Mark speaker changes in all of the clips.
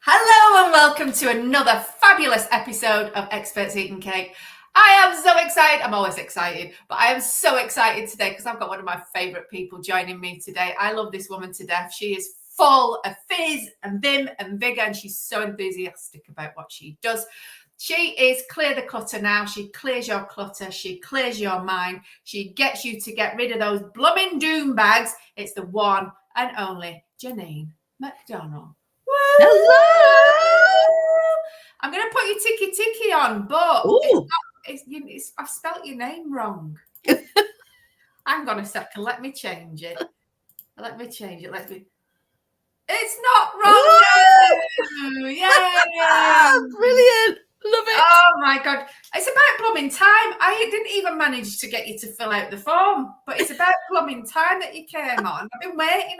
Speaker 1: Hello and welcome to another fabulous episode of Experts Eating Cake. I am so excited. I'm always excited, but I am so excited today because I've got one of my favourite people joining me today. I love this woman to death. She is full of fizz and vim and vigour, and she's so enthusiastic about what she does. She is Clear the Clutter Now. She clears your clutter. She clears your mind. She gets you to get rid of those blooming doom bags. It's the one and only Janine McDonald.
Speaker 2: Hello.
Speaker 1: I'm going to put your ticky on, but I've spelt your name wrong. Hang on a second. Let me change it. It's not wrong. Yeah.
Speaker 2: Brilliant. Love it.
Speaker 1: Oh my God. It's about plumbing time. I didn't even manage to get you to fill out the form, but it's about plumbing time that you came on. I've been waiting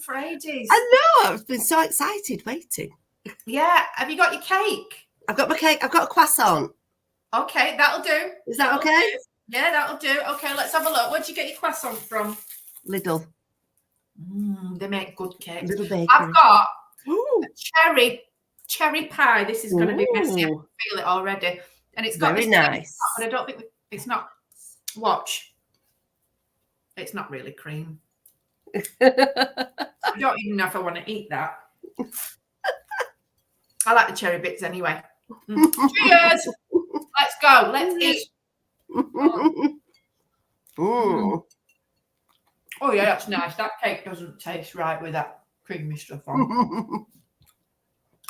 Speaker 1: for ages.
Speaker 2: I know. I've been so excited waiting.
Speaker 1: Yeah. Have you got your cake?
Speaker 2: I've got my cake. I've got a croissant.
Speaker 1: Okay, that'll do.
Speaker 2: Is that okay?
Speaker 1: Yeah, that'll do. Okay, let's have a look. Where'd you get your croissant from?
Speaker 2: Lidl.
Speaker 1: They make good cakes.
Speaker 2: Little bakery.
Speaker 1: I've got a cherry pie. This is going to be messy. I can feel it already. And it's got
Speaker 2: very
Speaker 1: this
Speaker 2: nice.
Speaker 1: But I don't think it's not. Watch. It's not really cream. I don't even know if I want to eat that. I like the cherry bits anyway. Cheers. Let's go. Let's eat. Oh yeah, that's nice. That cake doesn't taste right with that creamy stuff on.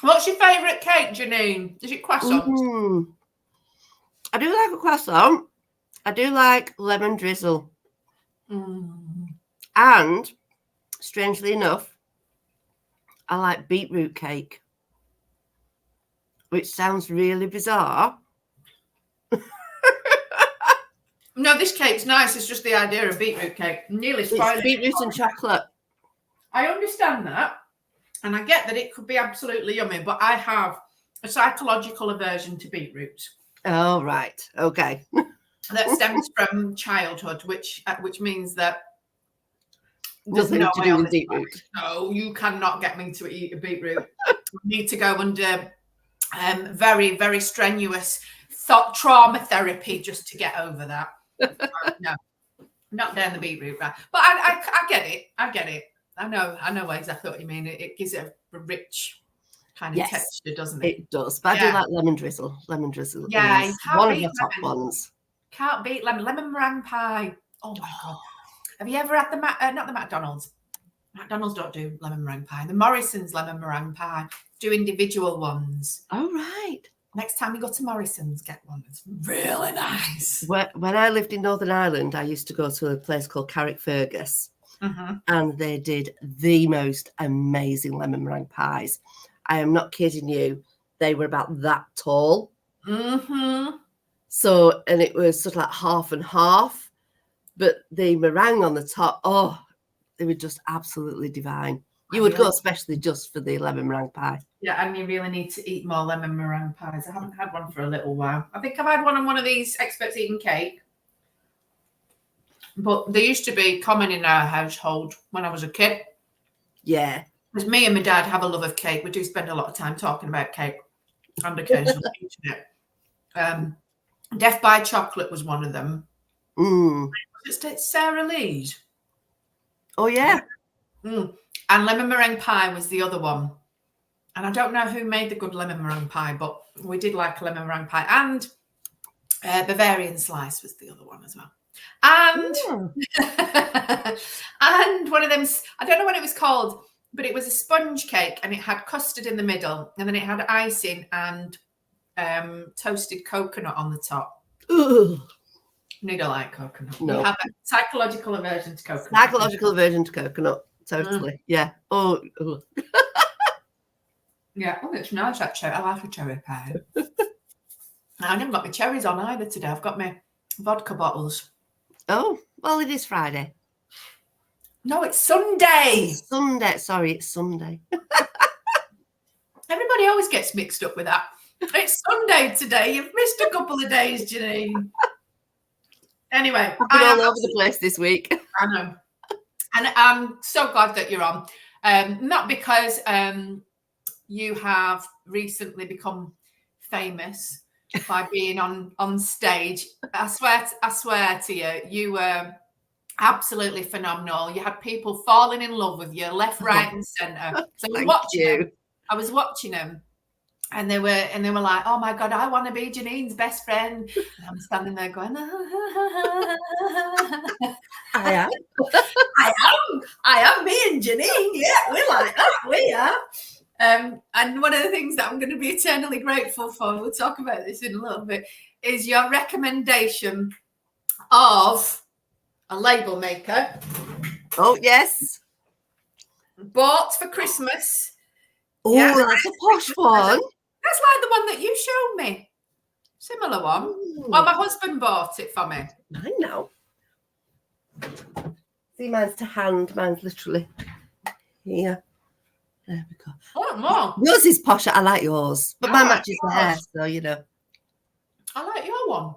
Speaker 1: What's your favourite cake, Janine? Is it croissant?
Speaker 2: I do like a croissant. I do like lemon drizzle. And strangely enough, I like beetroot cake, which sounds really bizarre.
Speaker 1: No, this cake's nice. It's just the idea of beetroot cake. Nearly spoiled.
Speaker 2: It's beetroot and chocolate.
Speaker 1: I understand that. And I get that it could be absolutely yummy, but I have a psychological aversion to beetroot.
Speaker 2: Oh, right. Okay.
Speaker 1: That stems from childhood, which means that
Speaker 2: nothing to do with beetroot.
Speaker 1: No, you cannot get me to eat a beetroot. We need to go under very, very strenuous trauma therapy just to get over that. No, not down the beetroot. Right? But I get it. I know exactly what you mean. It gives it a rich kind of texture, doesn't it?
Speaker 2: It does. But I do like lemon drizzle. Lemon drizzle.
Speaker 1: Yeah,
Speaker 2: is one of the top ones.
Speaker 1: Can't beat lemon meringue pie. Oh my God. Have you ever had not the McDonald's? McDonald's don't do lemon meringue pie. The Morrison's lemon meringue pie do individual ones.
Speaker 2: Oh, right.
Speaker 1: Next time you go to Morrison's, get one. It's really nice.
Speaker 2: When I lived in Northern Ireland, I used to go to a place called Carrickfergus. And they did the most amazing lemon meringue pies. I am not kidding you. They were about that tall. So, and it was sort of like half and half. But the meringue on the top, they were just absolutely divine. You would go especially just for the lemon meringue pie.
Speaker 1: Yeah, and you really need to eat more lemon meringue pies. I haven't had one for a little while. I think I've had one on one of these Experts Eating Cake. But they used to be common in our household when I was a kid.
Speaker 2: Yeah.
Speaker 1: Because me and my dad have a love of cake. We do spend a lot of time talking about cake and occasionally eating it. Death by Chocolate was one of them. It's Sarah Lee's.
Speaker 2: Oh, yeah.
Speaker 1: And lemon meringue pie was the other one. And I don't know who made the good lemon meringue pie, but we did like lemon meringue pie. And Bavarian slice was the other one as well. And and one of them, I don't know what it was called, but it was a sponge cake and it had custard in the middle and then it had icing and toasted coconut on the top. Neither like coconut.
Speaker 2: No.
Speaker 1: You have a psychological aversion to coconut.
Speaker 2: Psychological aversion to coconut. Totally. Yeah. Oh.
Speaker 1: Yeah. Oh, it's nice actually. I like a cherry pie. I haven't got my cherries on either today. I've got my vodka bottles.
Speaker 2: Oh, well, it is Friday.
Speaker 1: No, it's Sunday.
Speaker 2: Sunday. Sorry, it's Sunday.
Speaker 1: Everybody always gets mixed up with that. It's Sunday today. You've missed a couple of days, Janine. Anyway,
Speaker 2: I've been all over the place this week.
Speaker 1: I know. And I'm so glad that you're on. Not because you have recently become famous by being on stage. I swear to you, you were absolutely phenomenal. You had people falling in love with you, left, right, and centre. So I was watching them. And they were like, oh my God, I want to be Janine's best friend. And I'm standing there going,
Speaker 2: I am.
Speaker 1: I am me and Janine. Yeah, we're like that. We are. And one of the things that I'm going to be eternally grateful for, we'll talk about this in a little bit, is your recommendation of a label maker.
Speaker 2: Oh, yes.
Speaker 1: Bought for Christmas.
Speaker 2: Oh, yeah, that's a posh one.
Speaker 1: That's like the one that you showed me. Similar one. Ooh. Well, my husband bought it for me.
Speaker 2: I know. See, mine's to hand. Mine's literally here. There we go.
Speaker 1: Oh, no.
Speaker 2: Yours is posh. I like yours. But mine matches the hair, so, you know.
Speaker 1: I like your one.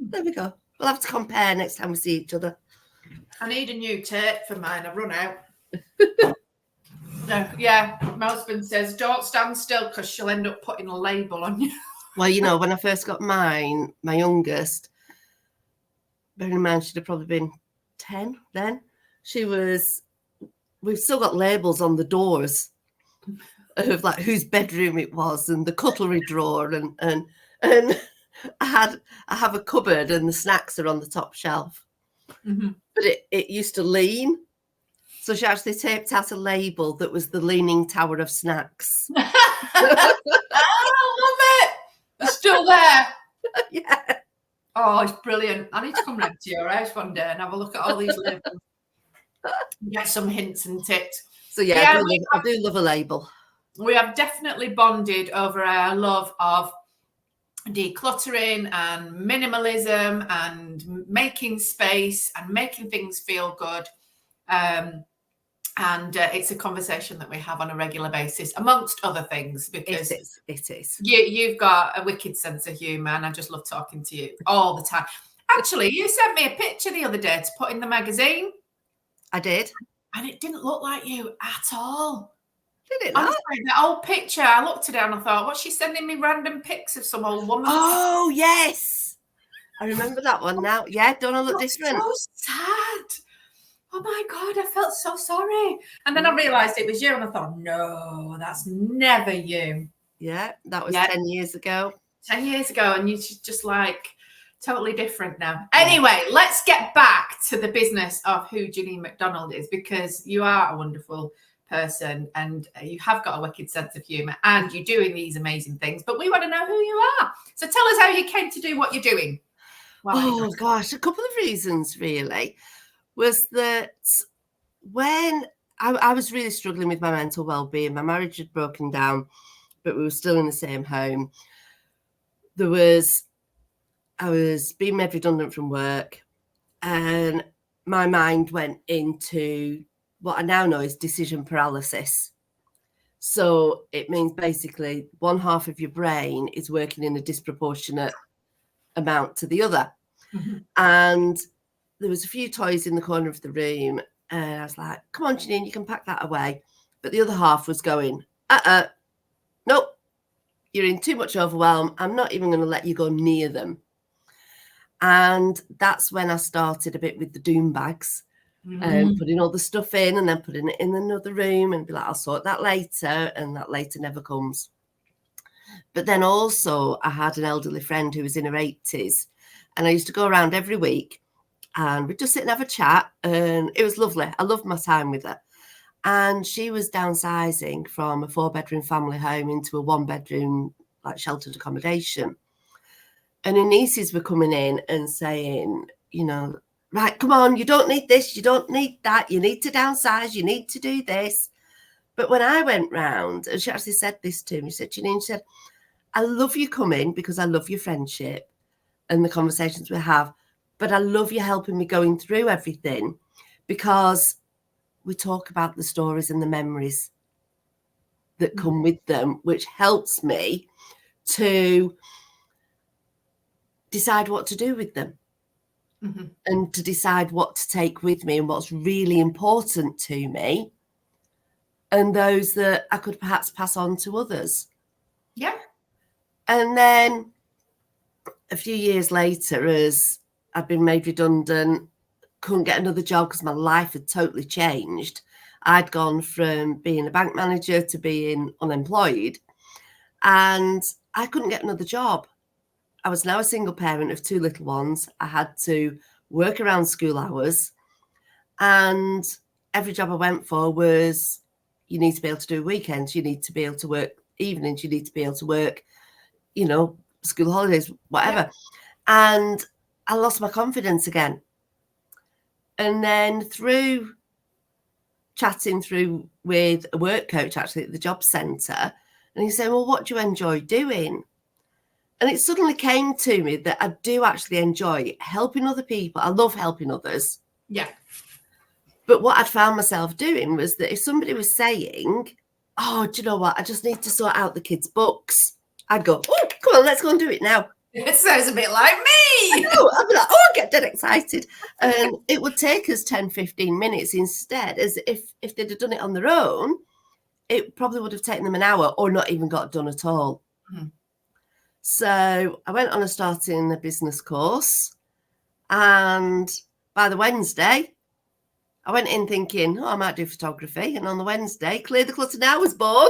Speaker 2: There we go. We'll have to compare next time we see each other.
Speaker 1: I need a new tape for mine. I've run out. Yeah, my husband says, don't stand still because she'll end up putting a label on you.
Speaker 2: Well, you know, when I first got mine, my youngest, bearing in mind she'd have probably been 10 then, we've still got labels on the doors of like whose bedroom it was and the cutlery drawer and I have a cupboard and the snacks are on the top shelf. Mm-hmm. But it used to lean. So she actually taped out a label that was the Leaning Tower of Snacks.
Speaker 1: I love it. It's still there.
Speaker 2: Yeah.
Speaker 1: Oh, it's brilliant. I need to come round to your house one day and have a look at all these labels. Get some hints and tips.
Speaker 2: So yeah, I do love a label.
Speaker 1: We have definitely bonded over our love of decluttering and minimalism and making space and making things feel good. And it's a conversation that we have on a regular basis, amongst other things, because
Speaker 2: it is.
Speaker 1: You've got a wicked sense of humour, and I just love talking to you all the time. Actually, you sent me a picture the other day to put in the magazine.
Speaker 2: I did.
Speaker 1: And it didn't look like you at all.
Speaker 2: Did it not?
Speaker 1: Honestly, the old picture, I looked at it and I thought, what's she sending me random pics of some old woman?
Speaker 2: Oh, yes. I remember that one now. Yeah, don't I look different?
Speaker 1: So sad. Oh my God, I felt so sorry. And then I realised it was you and I thought, no, that's never you.
Speaker 2: Yeah, that was 10 years ago.
Speaker 1: 10 years ago, and you're just like totally different now. Anyway, let's get back to the business of who Janine McDonald is, because you are a wonderful person and you have got a wicked sense of humour and you're doing these amazing things, but we want to know who you are. So tell us how you came to do what you're doing.
Speaker 2: Oh gosh, a couple of reasons really. Was that when I was really struggling with my mental well-being, my marriage had broken down, but we were still in the same home. I was being made redundant from work, and my mind went into what I now know is decision paralysis. So it means basically one half of your brain is working in a disproportionate amount to the other. Mm-hmm. And there was a few toys in the corner of the room, and I was like, come on, Janine, you can pack that away. But the other half was going, nope, you're in too much overwhelm. I'm not even going to let you go near them. And that's when I started a bit with the doom bags, putting all the stuff in and then putting it in another room and be like, I'll sort that later. And that later never comes. But then also I had an elderly friend who was in her 80s, and I used to go around every week and we'd just sit and have a chat, and it was lovely. I loved my time with her. And she was downsizing from a 4-bedroom family home into a 1-bedroom, like sheltered accommodation. And her nieces were coming in and saying, you know, right, come on, you don't need this, you don't need that, you need to downsize, you need to do this. But when I went round, and she actually said this to me, she said, Janine, she said, I love you coming because I love your friendship and the conversations we have, but I love you helping me going through everything, because we talk about the stories and the memories that come with them, which helps me to decide what to do with them, and to decide what to take with me and what's really important to me, and those that I could perhaps pass on to others.
Speaker 1: Yeah.
Speaker 2: And then a few years later, as I'd been made redundant, couldn't get another job because my life had totally changed. I'd gone from being a bank manager to being unemployed, and I couldn't get another job. I was now a single parent of 2 little ones. I had to work around school hours, and every job I went for was, you need to be able to do weekends, you need to be able to work evenings, you need to be able to work, school holidays, whatever. Yeah. And I lost my confidence again. And then through chatting through with a work coach, actually at the job centre, and he said, well, what do you enjoy doing? And it suddenly came to me that I do actually enjoy helping other people. I love helping others.
Speaker 1: Yeah.
Speaker 2: But what I'd found myself doing was that if somebody was saying, oh, do you know what? I just need to sort out the kids' books. I'd go, oh, come on, let's go and do it now.
Speaker 1: It sounds a bit like me.
Speaker 2: I know. I'd be like, oh, I get dead excited. And it would take us 10, 15 minutes instead, as if they'd have done it on their own, it probably would have taken them an hour or not even got done at all. Mm-hmm. So I went on a starting a business course, and by the Wednesday, I went in thinking, oh, I might do photography. And on the Wednesday, Clear The Clutter Now was born.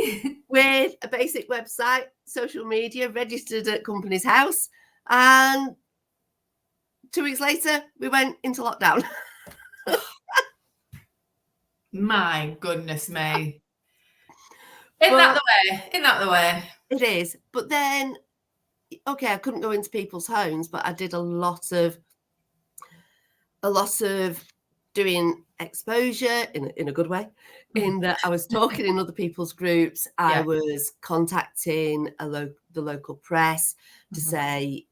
Speaker 1: Yay!
Speaker 2: With a basic website, social media, registered at company's house. And 2 weeks later, we went into lockdown.
Speaker 1: My goodness me. Isn't that the way? It
Speaker 2: is. But then, okay, I couldn't go into people's homes, but I did a lot of doing exposure in a good way, in that I was talking in other people's groups. I was contacting the local press to say,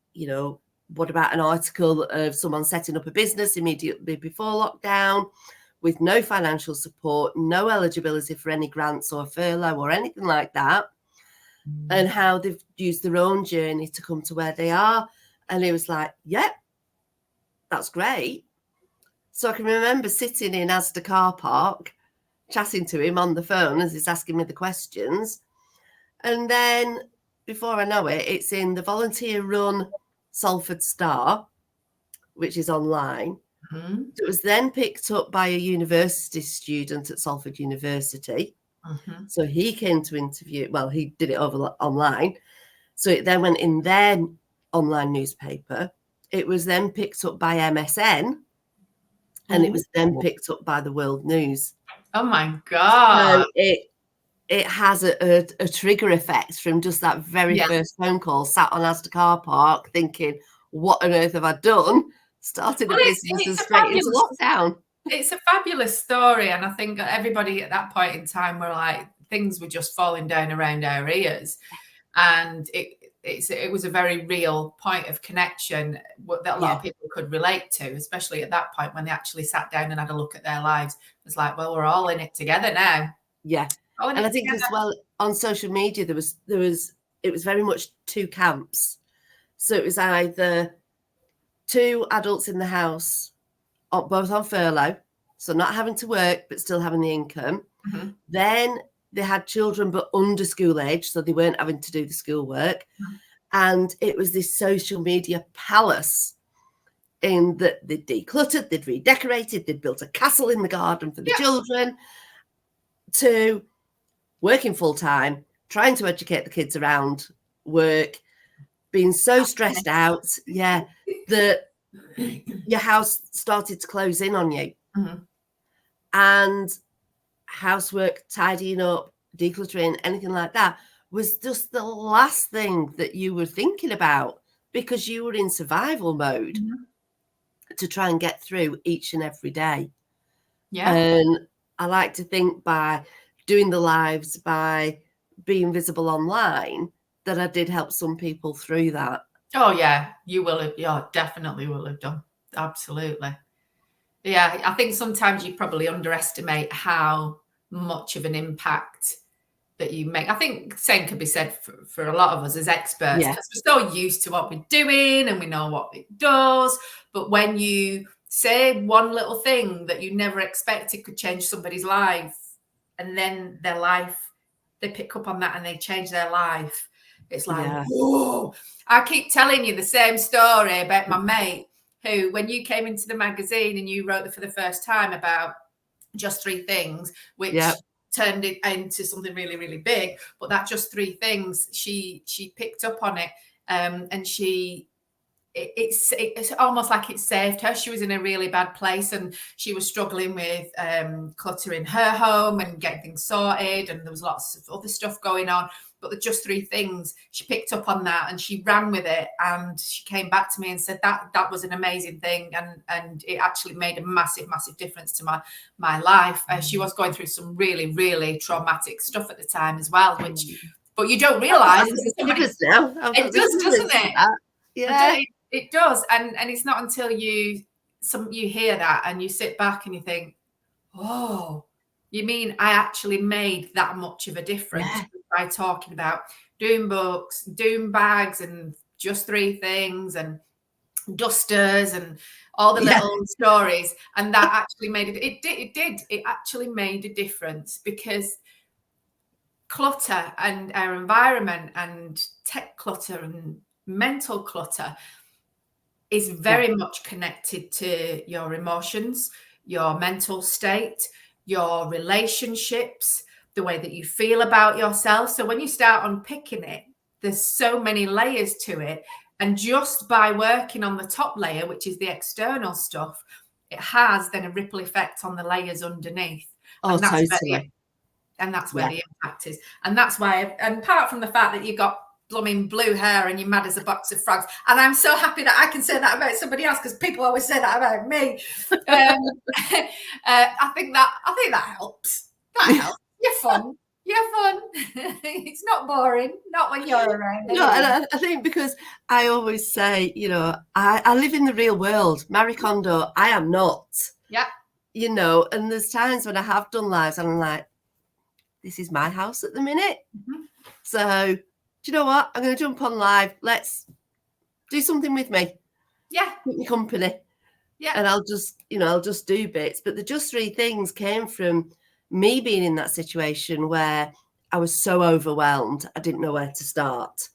Speaker 2: what about an article of someone setting up a business immediately before lockdown with no financial support, no eligibility for any grants or furlough or anything like that, and how they've used their own journey to come to where they are. And it was like, that's great. So I can remember sitting in Asda car park, chatting to him on the phone as he's asking me the questions. And then before I know it, it's in the volunteer-run Salford Star, which is online. Mm-hmm. It was then picked up by a university student at Salford University. Mm-hmm. So he came to interview. Well, he did it over online. So it then went in their online newspaper. It was then picked up by MSN. And it was then picked up by the World News.
Speaker 1: Oh my God.
Speaker 2: So it has a trigger effect from just that very first phone call, sat on Asda car park thinking, what on earth have I done? Started a business and straight into lockdown.
Speaker 1: It's a fabulous story. And I think everybody at that point in time were like, things were just falling down around our ears. And it was a very real point of connection that a lot of people could relate to, especially at that point when they actually sat down and had a look at their lives. It was like, well, we're all in it together now.
Speaker 2: Yeah. And I think as well on social media, it was very much two camps. So it was either two adults in the house, both on furlough, so not having to work, but still having the income. Mm-hmm. Then they had children, but under school age, so they weren't having to do the schoolwork. Mm-hmm. And it was this social media palace in that they'd decluttered, they'd redecorated, they'd built a castle in the garden for the children, to working full time, trying to educate the kids around work, being so stressed out, that your house started to close in on you. Mm-hmm. And housework, tidying up, decluttering, anything like that was just the last thing that you were thinking about, because you were in survival mode to try and get through each and every day. Yeah. And I like to think by doing the lives, by being visible online, that I did help some people through that.
Speaker 1: Oh, yeah, you will have. Yeah, definitely will have done. Absolutely. Yeah, I think sometimes you probably underestimate how much of an impact that you make. I think same could be said for a lot of us as experts, because we're so used to what we're doing and we know what it does. But when you say one little thing that you never expected could change somebody's life, and then their life, they pick up on that and they change their life. It's like, whoa. I keep telling you the same story about my mate who, when you came into the magazine and you wrote for the first time about just 3 things, which turned it into something really, really big. But that just 3 things, she picked up on it, and it's almost like it saved her. She was in a really bad place and she was struggling with clutter in her home and getting things sorted, and there was lots of other stuff going on. But the just 3 things, she picked up on that and she ran with it, and she came back to me and said that was an amazing thing, and it actually made a massive difference to my life. She was going through some really, really traumatic stuff at the time as well, but you don't realise.
Speaker 2: It does,
Speaker 1: doesn't it?
Speaker 2: Yeah,
Speaker 1: it does, and it's not until you hear that and you sit back and you think, oh, you mean I actually made that much of a difference by talking about doom books, doom bags, and just 3 things, and dusters, and all the little stories, and that actually made it actually made a difference, because clutter and our environment and tech clutter and mental clutter is very much connected to your emotions, your mental state, your relationships, the way that you feel about yourself. So when you start unpicking it, there's so many layers to it. And just by working on the top layer, which is the external stuff, it has then a ripple effect on the layers underneath.
Speaker 2: Oh, totally.
Speaker 1: And that's where the impact is. And that's why, and apart from the fact that you've got blooming blue hair and you're mad as a box of frogs, and I'm so happy that I can say that about somebody else, because people always say that about me. I think that helps. That helps. You're fun. It's not boring, not when you're around.
Speaker 2: No, and I think, because I always say, I live in the real world. Marie Kondo, I am not.
Speaker 1: Yeah.
Speaker 2: And there's times when I have done lives and I'm like, this is my house at the minute. Mm-hmm. So, do you know what? I'm going to jump on live. Let's do something with me.
Speaker 1: Yeah.
Speaker 2: Keep me company.
Speaker 1: Yeah.
Speaker 2: And I'll just do bits. But the just 3 things came from me being in that situation where I was so overwhelmed, I didn't know where to start.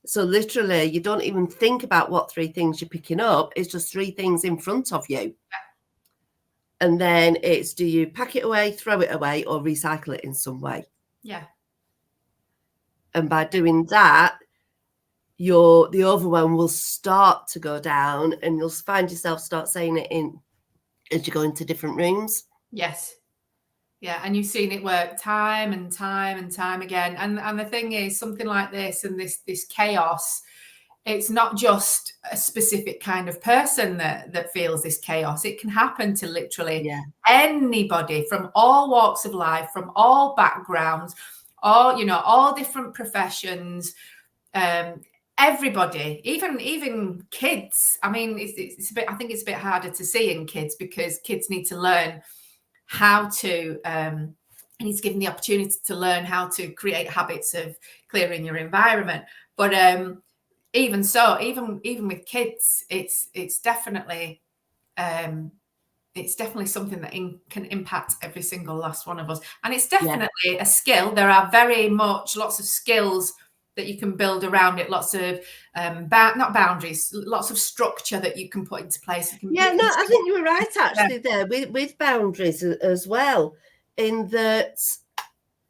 Speaker 2: So literally, you don't even think about what 3 things you're picking up. It's just 3 things in front of you.
Speaker 1: Yeah.
Speaker 2: And then it's, do you pack it away, throw it away, or recycle it in some way?
Speaker 1: Yeah.
Speaker 2: And by doing that, the overwhelm will start to go down, and you'll find yourself start saying it as you go into different rooms.
Speaker 1: Yes. Yeah, and you've seen it work time and time and time again. And the thing is, something like this and this chaos, it's not just a specific kind of person that feels this chaos. It can happen to literally anybody from all walks of life, from all backgrounds, all different professions, everybody, even kids. I mean, it's a bit. I think it's a bit harder to see in kids, because kids need to learn how to. And he's given the opportunity to learn how to create habits of clearing your environment. But even so, even with kids, it's definitely something that can impact every single last one of us. And it's definitely a skill. There are lots of skills that you can build around it. Lots of not boundaries, lots of structure that you can put into place. I
Speaker 2: think you were right actually there with boundaries as well, in that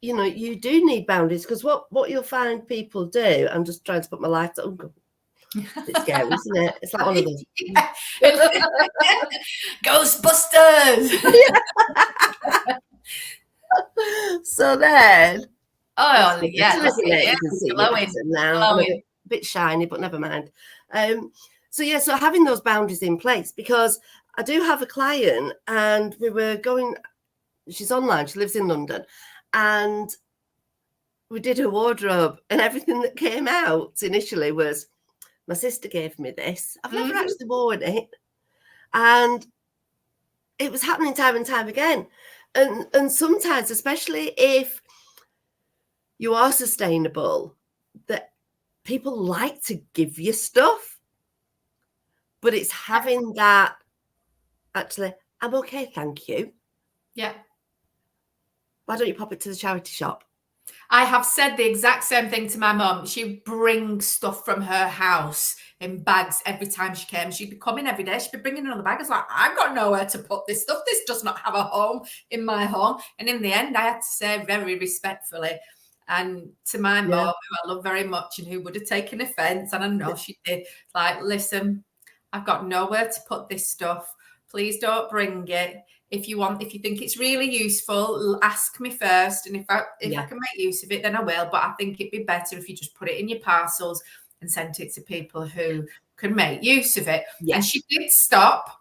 Speaker 2: you do need boundaries, because what you'll find people do, I'm just trying to put my life to, it's scary, isn't it? It's like one of those
Speaker 1: Ghostbusters.
Speaker 2: So then,
Speaker 1: it's glowing
Speaker 2: now. I'm a bit shiny, but never mind. So having those boundaries in place, because I do have a client, and we were going. She's online. She lives in London, and we did her wardrobe, and everything that came out initially was, my sister gave me this. I've never actually worn it. And it was happening time and time again. And sometimes, especially if you are sustainable, that people like to give you stuff. But it's having that actually, I'm okay, thank you.
Speaker 1: Yeah.
Speaker 2: Why don't you pop it to the charity shop?
Speaker 1: I have said the exact same thing to my mum. She brings stuff from her house in bags every time she came. She'd be coming every day. She'd be bringing another bag. I was like, I've got nowhere to put this stuff. This does not have a home in my home. And in the end, I had to say very respectfully, and to my mum, who I love very much and who would have taken offence, and I know she did, like, listen, I've got nowhere to put this stuff. Please don't bring it. If you think it's really useful, ask me first. And if I can make use of it, then I will. But I think it'd be better if you just put it in your parcels and sent it to people who can make use of it. Yeah. And she did stop.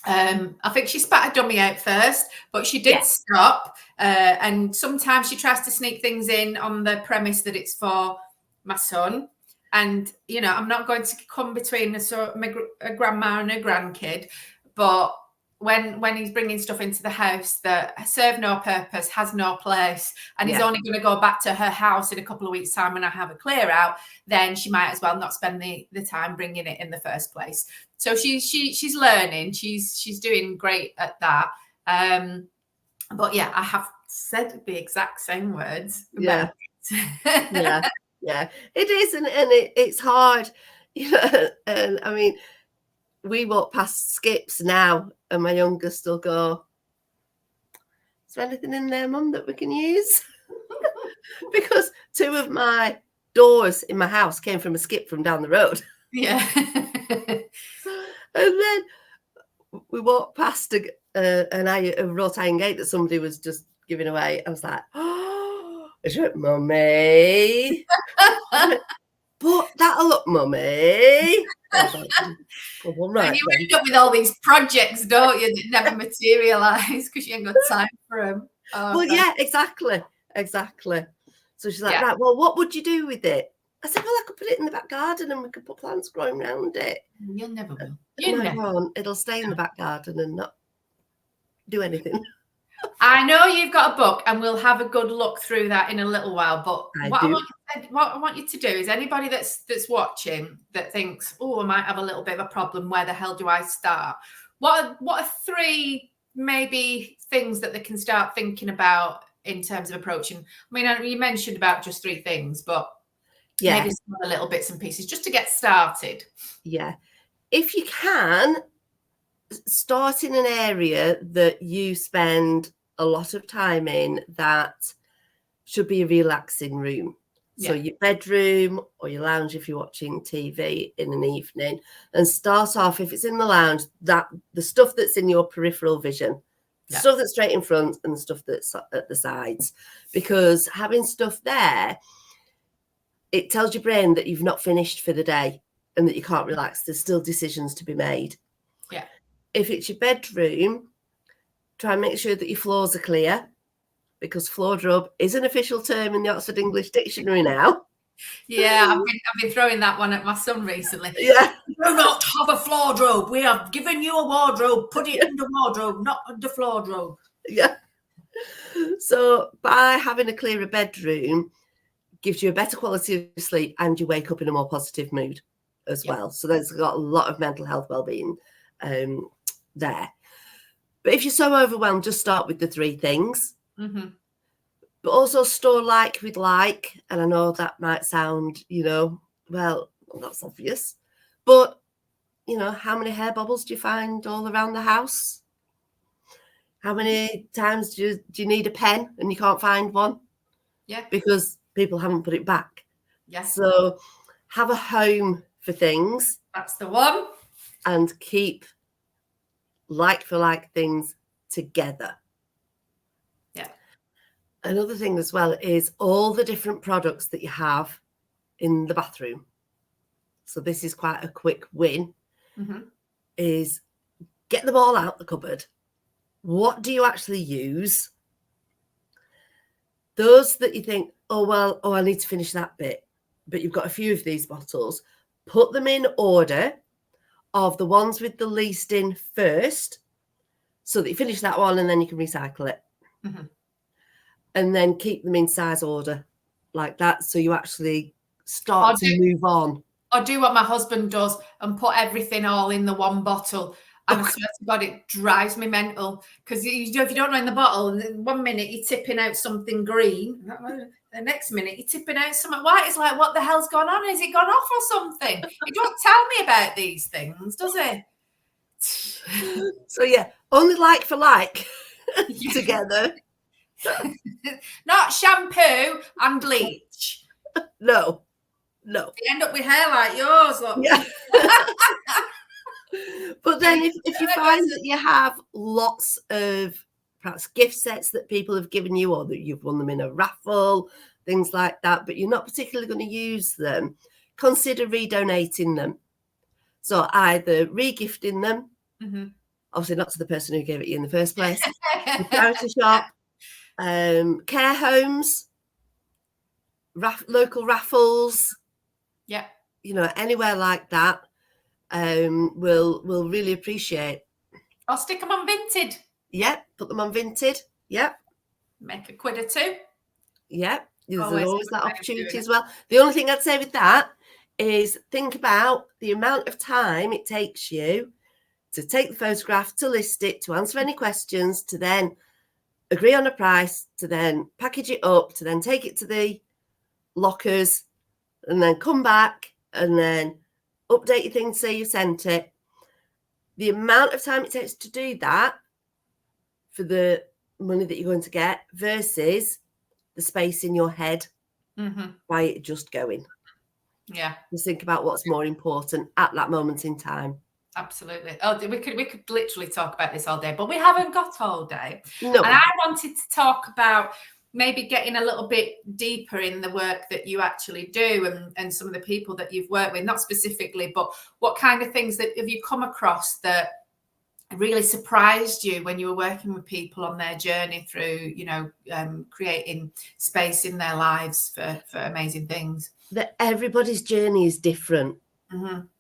Speaker 1: I think she spat a dummy out first, but she did stop. And sometimes she tries to sneak things in on the premise that it's for my son. And, you know, I'm not going to come between a grandma and a grandkid, but when he's bringing stuff into the house that serve no purpose, has no place, and he's only going to go back to her house in a couple of weeks' time when I have a clear out, then she might as well not spend the time bringing it in the first place. So she's learning. She's doing great at that. But yeah, I have said the exact same words.
Speaker 2: Yeah. Yeah, it is, and it's hard, you know. And I mean, we walk past Skips now, and my youngest will go, "Is there anything in there, Mum, that we can use?" Because 2 of my doors in my house came from a Skip from down the road.
Speaker 1: Yeah.
Speaker 2: And then we walked past a wrought iron gate that somebody was just giving away. I was like, "Oh, is it, Mummy?" But that'll look, Mummy. Like, well, right,
Speaker 1: and you end up with all these projects, don't you, that never materialise because you ain't got time for them. Oh,
Speaker 2: well, yeah, exactly. So she's like, right, well, what would you do with it? I said, well, I could put it in the back garden and we could put plants growing around it.
Speaker 1: You never will.
Speaker 2: No, I won't. It'll stay in the back garden and not do anything.
Speaker 1: I know you've got a book, and we'll have a good look through that in a little while. But what I want you to do is, anybody that's watching that thinks, oh, I might have a little bit of a problem, where the hell do I start? What are 3 maybe things that they can start thinking about in terms of approaching? I mean, you mentioned about just 3 things, but maybe some other little bits and pieces just to get started.
Speaker 2: Yeah. If you can, start in an area that you spend a lot of time in that should be a relaxing room. So your bedroom or your lounge if you're watching TV in an evening, and start off, if it's in the lounge, that the stuff that's in your peripheral vision, stuff that's straight in front and the stuff that's at the sides, because having stuff there, it tells your brain that you've not finished for the day and that you can't relax. There's still decisions to be made.
Speaker 1: Yeah.
Speaker 2: If it's your bedroom, try and make sure that your floors are clear, because floor drub is an official term in the Oxford English Dictionary now.
Speaker 1: Yeah, I've been throwing that one at my son recently.
Speaker 2: Yeah.
Speaker 1: Do not have a floor drobe. We have given you a wardrobe. Put it in the wardrobe, not the floor drobe.
Speaker 2: Yeah. So by having a clearer bedroom gives you a better quality of sleep, and you wake up in a more positive mood as well. So there's got a lot of mental health well-being there. But if you're so overwhelmed, just start with the 3 things.
Speaker 1: Mm-hmm.
Speaker 2: But also store like with like. And I know that might sound, well, that's obvious. But, how many hair bubbles do you find all around the house? How many times do you need a pen and you can't find one?
Speaker 1: Yeah.
Speaker 2: Because people haven't put it back.
Speaker 1: Yes.
Speaker 2: So have a home for things.
Speaker 1: That's the one.
Speaker 2: And keep like for like things together.
Speaker 1: Yeah.
Speaker 2: Another thing as well is all the different products that you have in the bathroom. So this is quite a quick win.
Speaker 1: Mm-hmm.
Speaker 2: Is get them all out the cupboard. What do you actually use? Those that you think, I need to finish that bit, but you've got a few of these bottles, put them in order of the ones with the least in first, so that you finish that one and then you can recycle it.
Speaker 1: Mm-hmm.
Speaker 2: And then keep them in size order like that, so you actually start to move on.
Speaker 1: Or do what my husband does and put everything all in the one bottle. And I swear to God, it drives me mental. Because if you don't know in the bottle, and 1 minute you're tipping out something green, the next minute you're tipping out something white. It's like, what the hell's gone on? Has it gone off or something? It don't tell me about these things, does it?
Speaker 2: So yeah, only like for like together.
Speaker 1: Not shampoo and bleach.
Speaker 2: No.
Speaker 1: You end up with hair like yours. Look.
Speaker 2: Yeah. But then if you find that you have lots of perhaps gift sets that people have given you, or that you've won them in a raffle, things like that, but you're not particularly going to use them, consider redonating them. So either regifting them, obviously not to the person who gave it you in the first place, the charity shop, care homes, local raffles, anywhere like that, will really appreciate.
Speaker 1: I'll stick them on Vinted.
Speaker 2: Yep, put them on Vinted. Yep.
Speaker 1: Make a quid or two.
Speaker 2: Yep, there's always that opportunity as well. The only thing I'd say with that is think about the amount of time it takes you to take the photograph, to list it, to answer any questions, to then agree on a price, to then package it up, to then take it to the lockers, and then come back and then update your thing to say you sent it. The amount of time it takes to do that for the money that you're going to get versus the space in your head by it just going.
Speaker 1: Yeah.
Speaker 2: Just think about what's more important at that moment in time.
Speaker 1: Absolutely. Oh, we could literally talk about this all day, but we haven't got all day.
Speaker 2: No.
Speaker 1: And I wanted to talk about maybe getting a little bit deeper in the work that you actually do and some of the people that you've worked with, not specifically, but what kind of things that have you come across that really surprised you when you were working with people on their journey through, creating space in their lives for amazing things?
Speaker 2: That everybody's journey is different.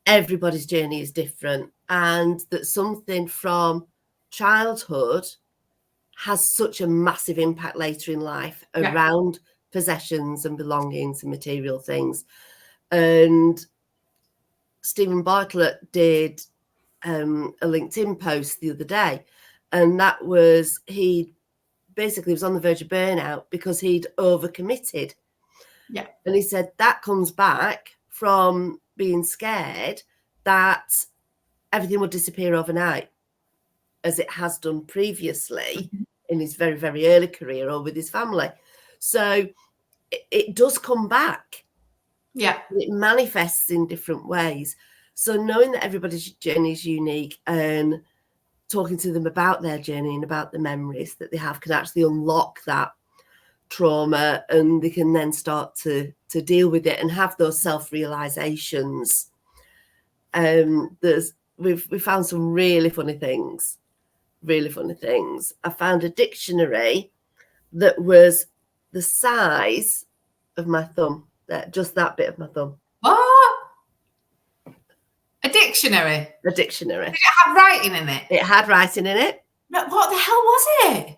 Speaker 2: Everybody's journey is different, and that something from childhood has such a massive impact later in life around possessions and belongings and material things. And Stephen Bartlett did a LinkedIn post the other day, and that was he basically was on the verge of burnout because he'd overcommitted.
Speaker 1: Yeah.
Speaker 2: And he said that comes back from being scared that everything would disappear overnight, as it has done previously in his very, very early career or with his family. So it does come back.
Speaker 1: Yeah.
Speaker 2: It manifests in different ways. So knowing that everybody's journey is unique and talking to them about their journey and about the memories that they have can actually unlock that trauma, and they can then start to deal with it and have those self-realizations. We found some really funny things. I found a dictionary that was the size of my thumb, just that bit of my thumb.
Speaker 1: What? A dictionary?
Speaker 2: A dictionary.
Speaker 1: Did it have writing in it?
Speaker 2: It had writing in it.
Speaker 1: No, what the hell was it?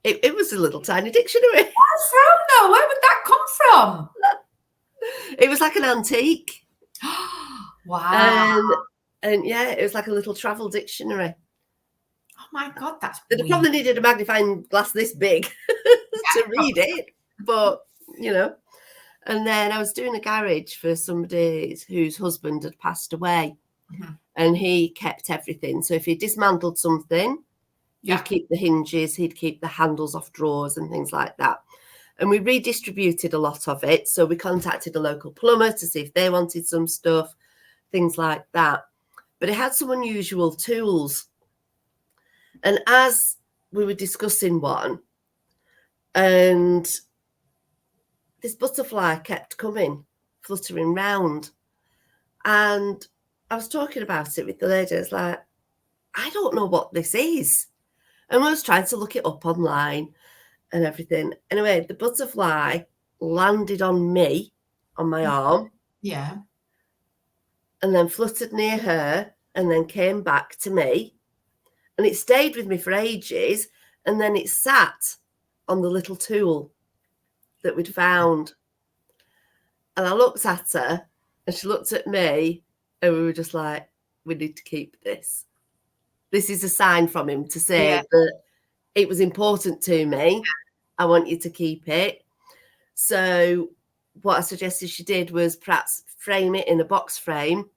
Speaker 2: It was a little tiny dictionary.
Speaker 1: Where's from though? Where would that come from?
Speaker 2: It was like an antique.
Speaker 1: Wow.
Speaker 2: And yeah, it was like a little travel dictionary.
Speaker 1: Oh my God, that's
Speaker 2: They probably needed a magnifying glass this big to read it, but And then I was doing a garage for somebody whose husband had passed away, and he kept everything. So if he dismantled something, he'd keep the hinges, he'd keep the handles off drawers and things like that. And we redistributed a lot of it. So we contacted a local plumber to see if they wanted some stuff, things like that. But it had some unusual tools. And as we were discussing one, and this butterfly kept coming, fluttering round. And I was talking about it with the lady. I was like, I don't know what this is. And I was trying to look it up online and everything. Anyway, the butterfly landed on me, on my arm.
Speaker 1: Yeah.
Speaker 2: And then fluttered near her and then came back to me. And it stayed with me for ages. And then it sat on the little tool that we'd found. And I looked at her and she looked at me and we were just like, we need to keep this. this is a sign from him to say that it was important to me. I want you to keep it. So what I suggested she did was perhaps frame it in a box frame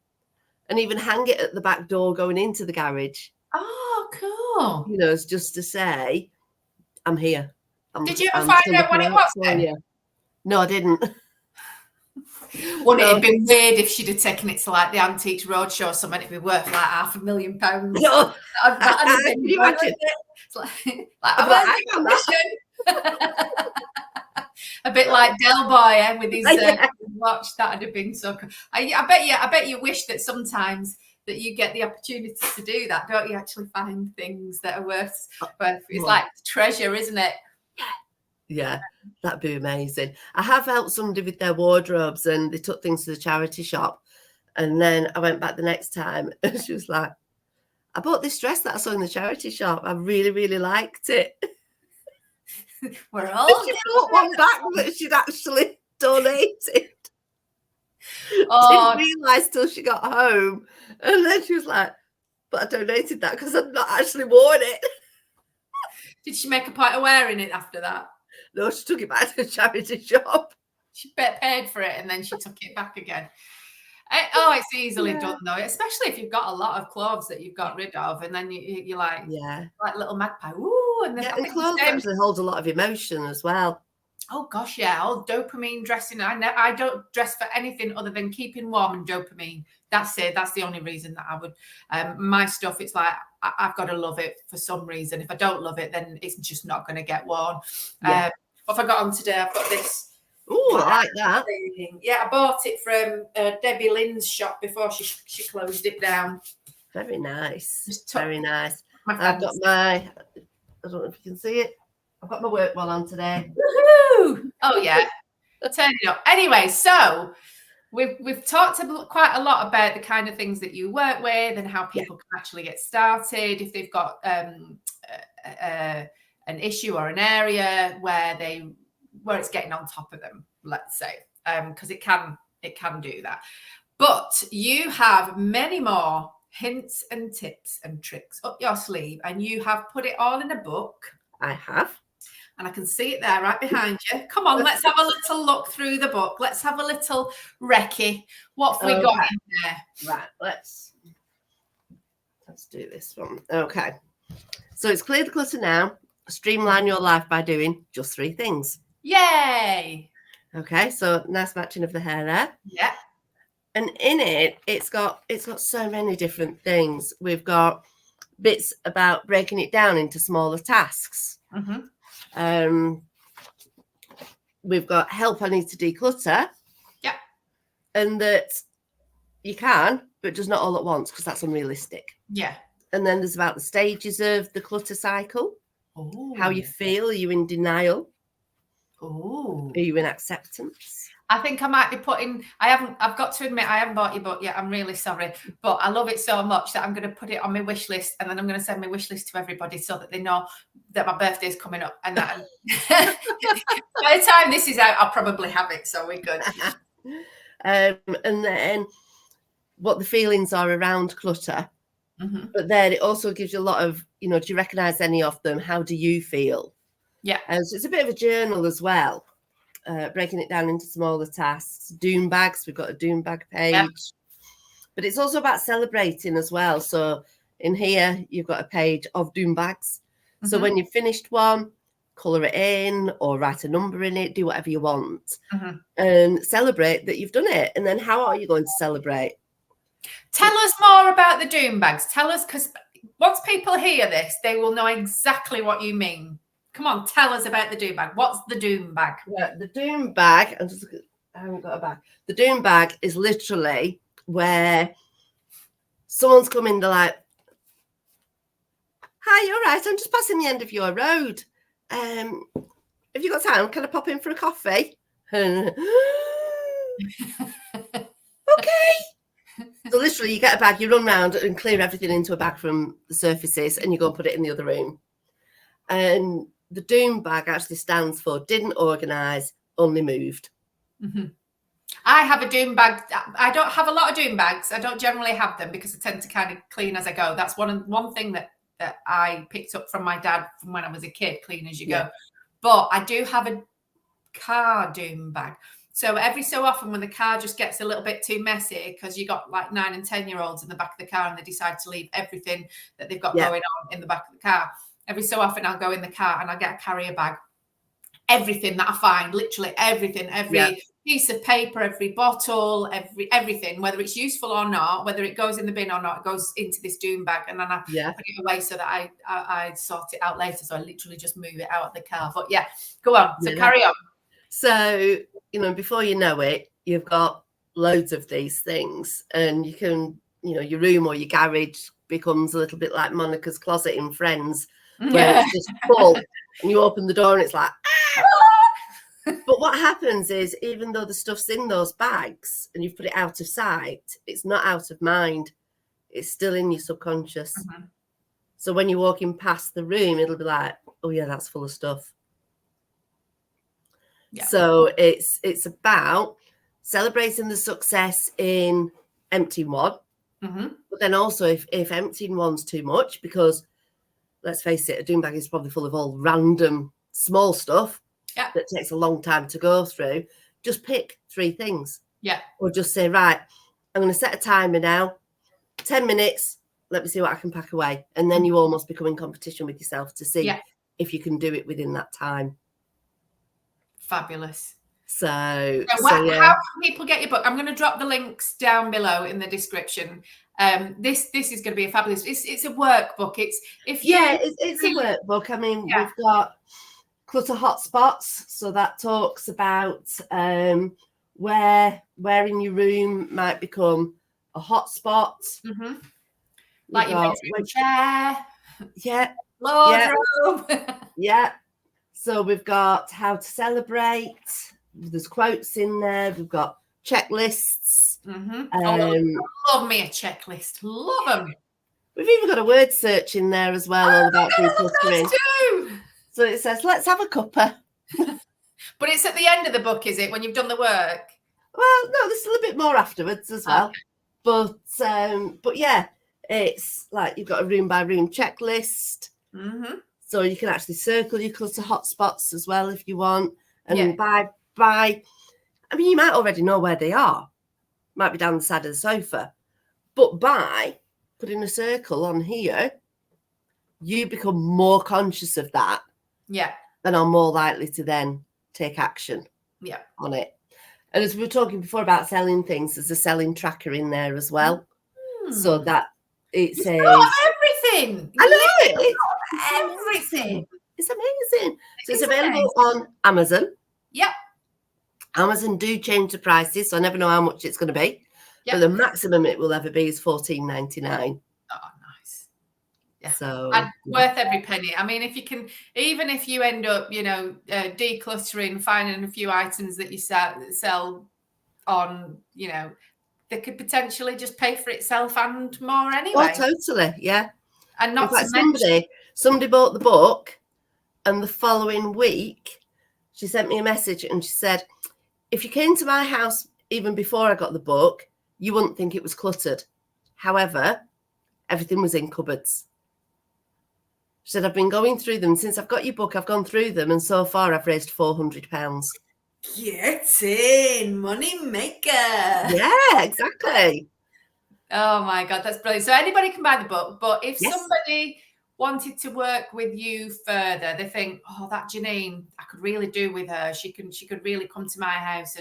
Speaker 2: and even hang it at the back door going into the garage.
Speaker 1: Oh, cool.
Speaker 2: You know, it's just to say, I'm here.
Speaker 1: Did you ever find out what it was then?
Speaker 2: No, I didn't.
Speaker 1: Wouldn't it have been weird if she'd have taken it to like the Antiques Roadshow or something? It'd be worth like £500,000.
Speaker 2: No.
Speaker 1: Can you imagine? It's a bit like Del Boy with his watch. That'd have been so cool. I bet you wish that sometimes that you get the opportunity to do that, don't you? Actually find things that are worth. It's like treasure, isn't it?
Speaker 2: Yeah, that'd be amazing. I have helped somebody with their wardrobes, and they took things to the charity shop, and then I went back the next time, and she was like, "I bought this dress that I saw in the charity shop. I really, really liked it."
Speaker 1: We're all
Speaker 2: she bought one back that she'd actually donated.
Speaker 1: Oh.
Speaker 2: Didn't realise till she got home, and then she was like, "But I donated that because I'd not actually worn it."
Speaker 1: Did she make a point of wearing it after that?
Speaker 2: No, she took it back to the charity shop.
Speaker 1: She paid for it and then she took it back again. It's easily done though, especially if you've got a lot of clothes that you've got rid of, and then you're like, like little magpie. Ooh, and then
Speaker 2: and clothes actually holds a lot of emotion as well.
Speaker 1: Oh gosh, yeah, all dopamine dressing. I don't dress for anything other than keeping warm and dopamine. That's it. That's the only reason that I would. My stuff, it's like I've got to love it for some reason. If I don't love it, then it's just not going to get worn. What have I got on today? I've got this.
Speaker 2: Oh, I like that.
Speaker 1: Yeah, I bought it from Debbie Lynn's shop before she closed it down.
Speaker 2: Very nice. Very nice.
Speaker 1: I've
Speaker 2: got I don't know if you can see it. I've got my work one on today.
Speaker 1: Woohoo! Oh yeah, turn it up. Anyway, so we've talked quite a lot about the kind of things that you work with and how people can actually get started if they've got an issue or an area where it's getting on top of them, let's say, because it can do that. But you have many more hints and tips and tricks up your sleeve, and you have put it all in a book.
Speaker 2: I have.
Speaker 1: And I can see it there right behind you. Come on, let's have a little look through the book. Let's have a little recce. What have we got in there?
Speaker 2: Right, let's do this one. Okay. So it's Clear the Clutter Now. Streamline your life by doing just 3 things.
Speaker 1: Yay!
Speaker 2: Okay, so nice matching of the hair there.
Speaker 1: Yeah.
Speaker 2: And in it, it's got so many different things. We've got bits about breaking it down into smaller tasks.
Speaker 1: Mm-hmm.
Speaker 2: We've got help I need to declutter.
Speaker 1: Yeah.
Speaker 2: And that you can, but just not all at once, because that's unrealistic.
Speaker 1: Yeah.
Speaker 2: And then there's about the stages of the clutter cycle.
Speaker 1: Ooh.
Speaker 2: How you feel. Are you in denial?
Speaker 1: Ooh.
Speaker 2: Are you in acceptance?
Speaker 1: I think I might be I've got to admit, I haven't bought your book yet. I'm really sorry, but I love it so much that I'm going to put it on my wish list, and then I'm going to send my wish list to everybody so that they know that my birthday is coming up. And that by the time this is out, I'll probably have it. So we're good.
Speaker 2: And then what the feelings are around clutter.
Speaker 1: Mm-hmm.
Speaker 2: But then it also gives you a lot of, do you recognize any of them? How do you feel?
Speaker 1: Yeah.
Speaker 2: So it's a bit of a journal as well. Breaking it down into smaller tasks. Doom bags, we've got a doom bag page, but it's also about celebrating as well. So in here you've got a page of doom bags. Mm-hmm. So when you've finished one, color it in or write a number in it, do whatever you want, and celebrate that you've done it. And then how are you going to celebrate?
Speaker 1: Tell us more about the doom bags. Tell us, because once people hear this, they will know exactly what you mean. Come on, tell us about the doom bag. What's the doom bag?
Speaker 2: Yeah, the doom bag, I haven't got a bag. The doom bag is literally where someone's coming, they're like, "Hi, you're right, I'm just passing the end of your road. Have you got time? Can I pop in for a coffee?" Okay. So literally you get a bag, you run around and clear everything into a bag from the surfaces, and you go and put it in the other room. And the doom bag actually stands for didn't organise, only moved.
Speaker 1: Mm-hmm. I have a doom bag. I don't have a lot of doom bags. I don't generally have them because I tend to kind of clean as I go. That's one thing that I picked up from my dad from when I was a kid, clean as you go. But I do have a car doom bag. So every so often when the car just gets a little bit too messy, because you got like 9 and 10-year-olds in the back of the car and they decide to leave everything that they've got going on in the back of the car. Every so often I'll go in the car and I get a carrier bag. Everything that I find, literally everything, every piece of paper, every bottle, everything, whether it's useful or not, whether it goes in the bin or not, it goes into this doom bag, and then I put it away so that I sort it out later. So I literally just move it out of the car. But go on. So carry on.
Speaker 2: So, before you know it, you've got loads of these things, and you can, your room or your garage becomes a little bit like Monica's closet in Friends, where it's just full, and you open the door and it's like, But what happens is, even though the stuff's in those bags and you've put it out of sight, it's not out of mind. It's still in your subconscious. So when you're walking past the room, it'll be like, oh yeah, that's full of stuff. So it's about celebrating the success in emptying one. But then also if emptying one's too much, because let's face it, a doom bag is probably full of all random small stuff that takes a long time to go through, just pick 3 things. Or just say, right, I'm going to set a timer now, 10 minutes, let me see what I can pack away. And then you almost become in competition with yourself to see if you can do it within that time.
Speaker 1: Fabulous.
Speaker 2: So
Speaker 1: how can people get your book? I'm going to drop the links down below in the description. This is going to be a fabulous. It's a workbook. It's a
Speaker 2: workbook. I mean, we've got clutter hotspots, so that talks about where in your room might become a hotspot.
Speaker 1: Like your chair.
Speaker 2: So we've got how to celebrate. There's quotes in there. We've got checklists.
Speaker 1: Love me a checklist. Love them.
Speaker 2: We've even got a word search in there as well, all about decluttering. So it says, let's have a cuppa.
Speaker 1: But it's at the end of the book, is it, when you've done the work?
Speaker 2: Well, no, there's a little bit more afterwards as well. But yeah, it's like you've got a room by room checklist. So you can actually circle your clutter hotspots as well if you want. And by I mean, you might already know where they are. Might be down the side of the sofa. But by putting a circle on here, you become more conscious of that. And are more likely to then take action on it. And as we were talking before about selling things, there's a selling tracker in there as well. So that it says
Speaker 1: everything.
Speaker 2: I know it.
Speaker 1: Everything.
Speaker 2: It's amazing. So it's available on Amazon. Amazon do change the prices, so I never know how much it's going to be. But the maximum it will ever be is $14.99.
Speaker 1: Oh, nice.
Speaker 2: So
Speaker 1: and worth every penny. I mean, if you can, even if you end up, decluttering, finding a few items that you sell on, they could potentially just pay for itself and more anyway.
Speaker 2: Oh, totally, yeah.
Speaker 1: And not
Speaker 2: in fact, somebody bought the book, and the following week, she sent me a message and she said, if you came to my house even before I got the book, you wouldn't think it was cluttered. However, everything was in cupboards. She said, I've been going through them. Since I've got your book, I've gone through them, and so far I've raised £400.
Speaker 1: Get in, money maker.
Speaker 2: Yeah, exactly.
Speaker 1: Oh my God, that's brilliant. So anybody can buy the book, but if somebody wanted to work with you further, they think, oh, that Janine, I could really do with her. She could really come to my house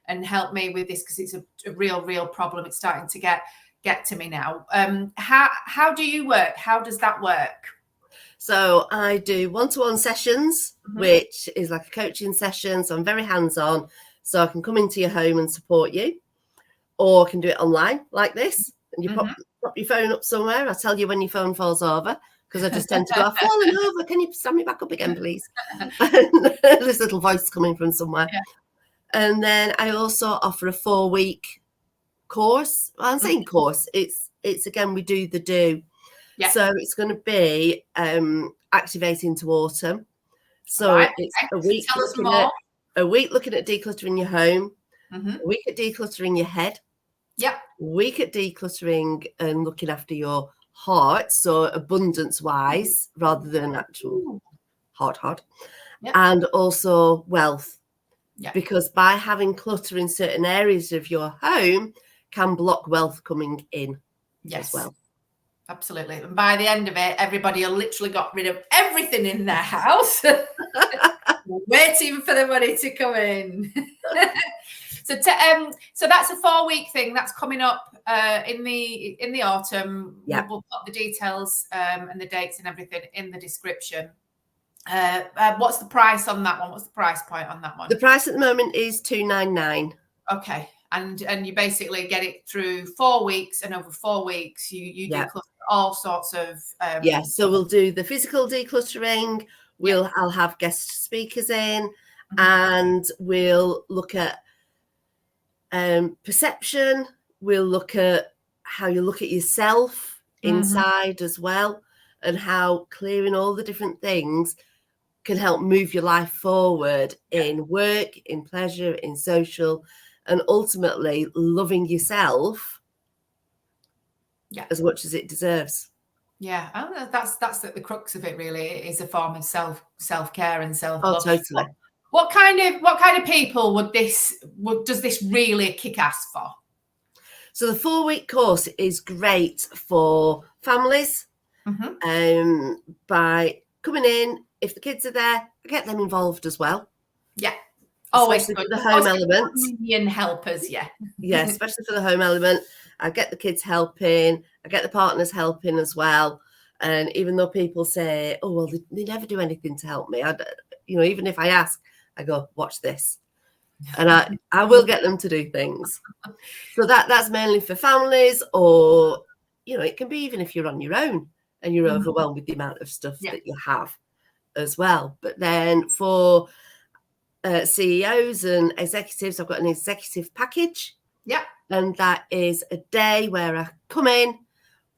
Speaker 1: and help me with this, because it's a real problem. It's starting to get to me now. How do you work? How does that work?
Speaker 2: So I do one-to-one sessions, which is like a coaching session. So I'm very hands-on. So I can come into your home and support you, or I can do it online like this. And you pop your phone up somewhere. I'll tell you when your phone falls over, because I just tend to go, I've fallen over. Can you stand me back up again, please? This little voice coming from somewhere. And then I also offer a 4-week course. Well, I'm saying course. It's again, we do the do. So it's going to be activating to autumn. So it's a week looking at decluttering your home,
Speaker 1: Mm-hmm.
Speaker 2: A week at decluttering your head.
Speaker 1: Yep.
Speaker 2: A week at decluttering and looking after your heart, so abundance-wise, rather than actual heart.
Speaker 1: Yep.
Speaker 2: And also wealth.
Speaker 1: Yep.
Speaker 2: Because by having clutter in certain areas of your home can block wealth coming in as well.
Speaker 1: Absolutely. And by the end of it, everybody will literally got rid of everything in their house, waiting for the money to come in. So that's a 4-week thing that's coming up in the autumn.
Speaker 2: Yeah.
Speaker 1: We'll put the details and the dates and everything in the description. What's the price on that one? What's the price point on that one?
Speaker 2: The price at the moment is $299.
Speaker 1: Okay. And you basically get it through 4 weeks, and over 4 weeks you do all sorts of
Speaker 2: so we'll do the physical decluttering, I'll have guest speakers in, and we'll look at perception, we'll look at how you look at yourself inside as well, and how clearing all the different things can help move your life forward in work, in pleasure, in social, and ultimately loving yourself as much as it deserves.
Speaker 1: Yeah, that's the crux of it. Really, it is a form of self-care and self-love.
Speaker 2: Oh, totally.
Speaker 1: What kind of people does this really kick ass for?
Speaker 2: So the 4-week course is great for families. By coming in, if the kids are there, I get them involved as well.
Speaker 1: Yeah. Always
Speaker 2: good. The home element.
Speaker 1: Union helpers, yeah.
Speaker 2: Yeah, especially for the home element. I get the kids helping. I get the partners helping as well. And even though people say, oh, well, they never do anything to help me. Even if I ask, I go, watch this. And I will get them to do things. So that's mainly for families, or, it can be even if you're on your own and you're overwhelmed with the amount of stuff that you have as well. But then for CEOs and executives, I've got an executive package.
Speaker 1: Yeah.
Speaker 2: And that is a day where I come in,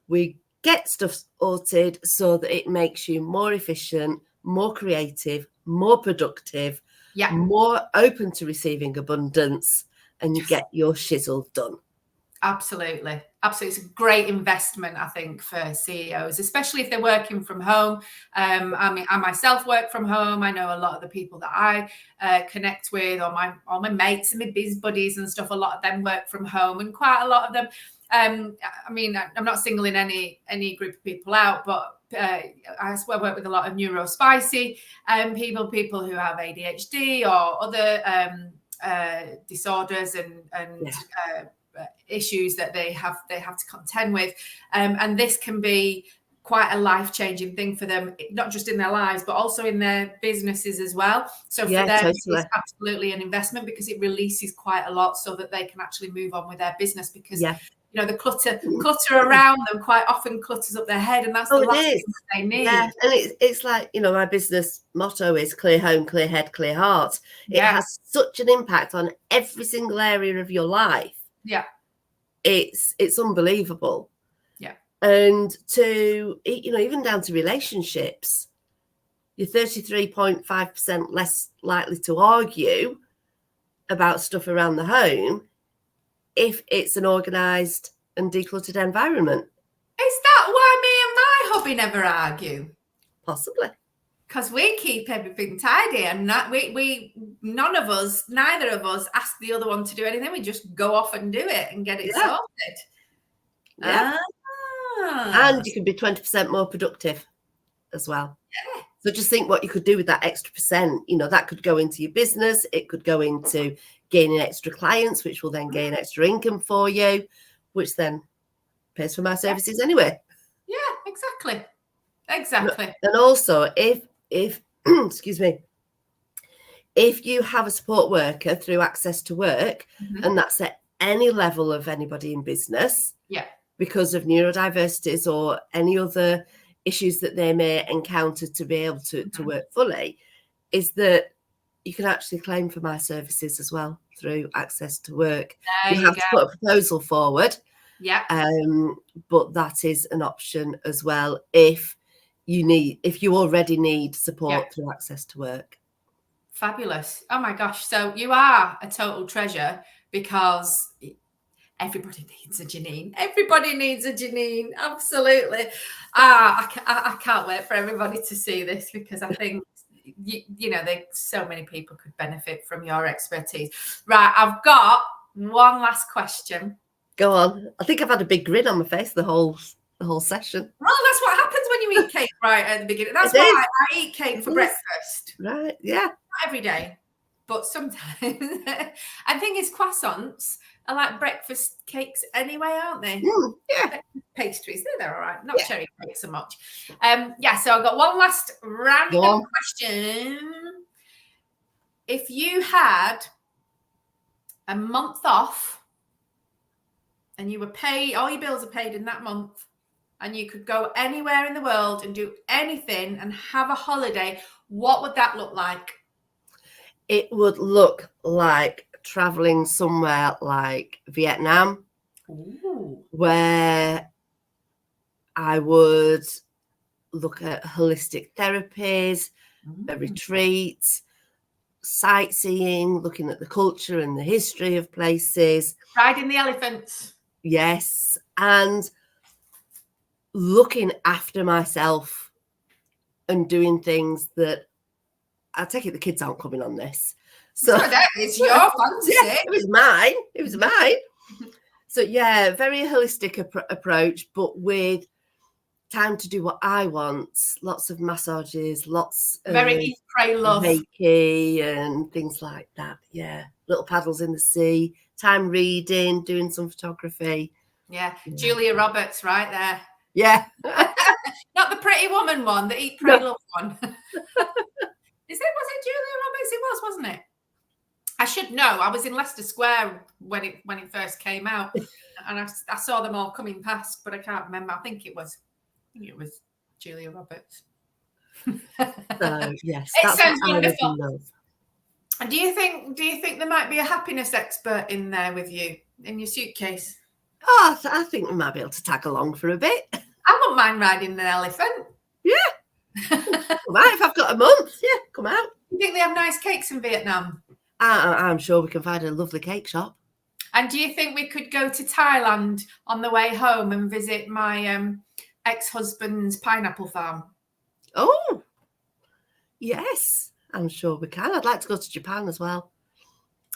Speaker 2: we get stuff sorted so that it makes you more efficient, more creative, more productive, more open to receiving abundance, and you get your shizzle done.
Speaker 1: Absolutely. It's a great investment, I think, for CEOs, especially if they're working from home. I myself work from home. I know a lot of the people that I connect with, or my mates and my biz buddies and stuff, a lot of them work from home, and quite a lot of them, I'm not singling any group of people out, but I work with a lot of neurospicy people who have ADHD or other disorders and issues that they have to contend with, and this can be quite a life-changing thing for them, not just in their lives but also in their businesses as well. So for them, totally. It's absolutely an investment, because it releases quite a lot so that they can actually move on with their business, because the clutter around them quite often clutters up their head, and that's the last thing that they need.
Speaker 2: Yeah, and it's like, my business motto is clear home, clear head, clear heart. It has such an impact on every single area of your life.
Speaker 1: Yeah,
Speaker 2: it's unbelievable.
Speaker 1: Yeah.
Speaker 2: And to, even down to relationships, you're 33.5% less likely to argue about stuff around the home if it's an organised and decluttered environment.
Speaker 1: Is that why me and my hubby never argue?
Speaker 2: Possibly.
Speaker 1: Because we keep everything tidy, and neither of us ask the other one to do anything. We just go off and do it and get it sorted.
Speaker 2: Yeah. And you can be 20% more productive as well.
Speaker 1: Yeah.
Speaker 2: So just think what you could do with that extra percent. That could go into your business. It could go into gaining extra clients, which will then gain extra income for you, which then pays for my services anyway.
Speaker 1: Yeah, exactly.
Speaker 2: And also, if excuse me, if you have a support worker through Access to Work, and that's at any level of anybody in business, because of neurodiversities or any other issues that they may encounter to be able to work fully, is that you can actually claim for my services as well through Access to Work. You have to put a proposal forward.
Speaker 1: Yeah.
Speaker 2: But that is an option as well if you already need support through Access to Work.
Speaker 1: Fabulous. Oh my gosh. So you are a total treasure, because everybody needs a Janine. Everybody needs a Janine. Absolutely. I can't wait for everybody to see this, because I think, so many people could benefit from your expertise. Right. I've got one last question.
Speaker 2: Go on. I think I've had a big grin on my face the whole session.
Speaker 1: Well, that's what happens when you eat cake right at the beginning. That's why I eat cake for breakfast.
Speaker 2: Right. Yeah.
Speaker 1: Not every day, but sometimes. I think it's croissants are like breakfast cakes anyway, aren't they?
Speaker 2: Yeah.
Speaker 1: Pastries, they're all right. Not cherry cake so much. So I've got one last random question. If you had a month off and you were paid, all your bills are paid in that month, and you could go anywhere in the world and do anything and have a holiday, what would that look like?
Speaker 2: It would look like traveling somewhere like Vietnam.
Speaker 1: Ooh.
Speaker 2: Where I would look at holistic therapies, retreats, sightseeing, looking at the culture and the history of places.
Speaker 1: Riding the elephants.
Speaker 2: Yes. And looking after myself and doing things that, I take it the kids aren't coming on this. So
Speaker 1: it's your fantasy.
Speaker 2: Yeah, it was mine. It was mine. So yeah, very holistic approach, but with time to do what I want. Lots of massages, lots of
Speaker 1: very eat, pray, love,
Speaker 2: Reiki and things like that. Yeah, little paddles in the sea. Time reading, doing some photography.
Speaker 1: Yeah, Julia Roberts, right there.
Speaker 2: Yeah,
Speaker 1: not the Pretty Woman one, the Eat, Pray, Love one. Was it Julia Roberts? It was, wasn't it? I should know. I was in Leicester Square when it first came out, and I saw them all coming past, but I can't remember. I think it was Julia Roberts.
Speaker 2: So yes,
Speaker 1: it sounds wonderful. Do you think there might be a happiness expert in there with you in your suitcase?
Speaker 2: Oh, I think we might be able to tag along for a bit.
Speaker 1: I wouldn't mind riding an elephant.
Speaker 2: Yeah. Come out if I've got a month. Yeah, come out.
Speaker 1: You think they have nice cakes in Vietnam?
Speaker 2: I'm sure we can find a lovely cake shop.
Speaker 1: And do you think we could go to Thailand on the way home and visit my ex-husband's pineapple farm?
Speaker 2: Oh, yes, I'm sure we can. I'd like to go to Japan as well.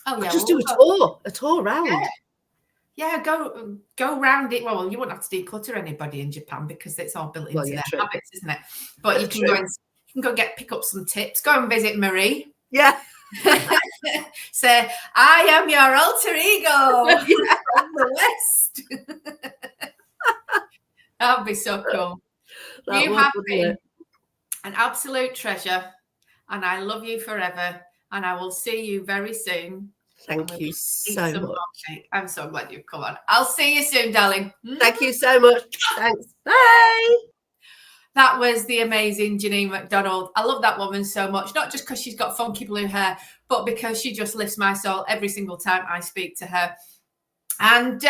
Speaker 1: Oh yeah,
Speaker 2: just do a tour around.
Speaker 1: Yeah, go round it. Well, you wouldn't have to declutter anybody in Japan because it's all built into their habits, isn't it? But you can go pick up some tips. Go and visit Marie.
Speaker 2: Yeah.
Speaker 1: Say, I am your alter ego from the West. That would be so cool. You have been an absolute treasure, and I love you forever, and I will see you very soon.
Speaker 2: Thank you so much.
Speaker 1: I'm so glad you've come on. I'll see you soon, darling.
Speaker 2: Thank you so much. Thanks. Bye.
Speaker 1: That was the amazing Janine McDonald. I love that woman so much, not just because she's got funky blue hair, but because she just lifts my soul every single time I speak to her. And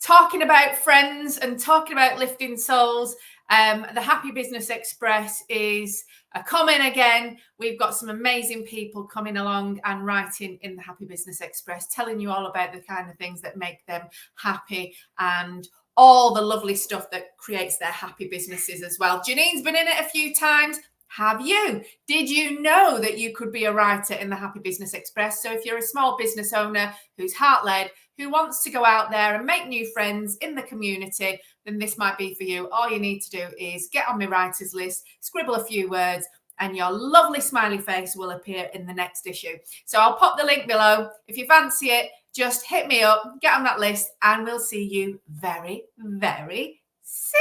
Speaker 1: talking about friends and talking about lifting souls, the Happy Business Express is coming again. We've got some amazing people coming along and writing in the Happy Business Express, telling you all about the kind of things that make them happy and all the lovely stuff that creates their happy businesses as well. Janine's been in it a few times. Have you? Did you know that you could be a writer in the Happy Business Express? So if you're a small business owner who's heart-led, who wants to go out there and make new friends in the community, then this might be for you. All you need to do is get on my writers list, scribble a few words, and your lovely smiley face will appear in the next issue. So I'll pop the link below. If you fancy it, just hit me up, get on that list, and we'll see you very, very soon.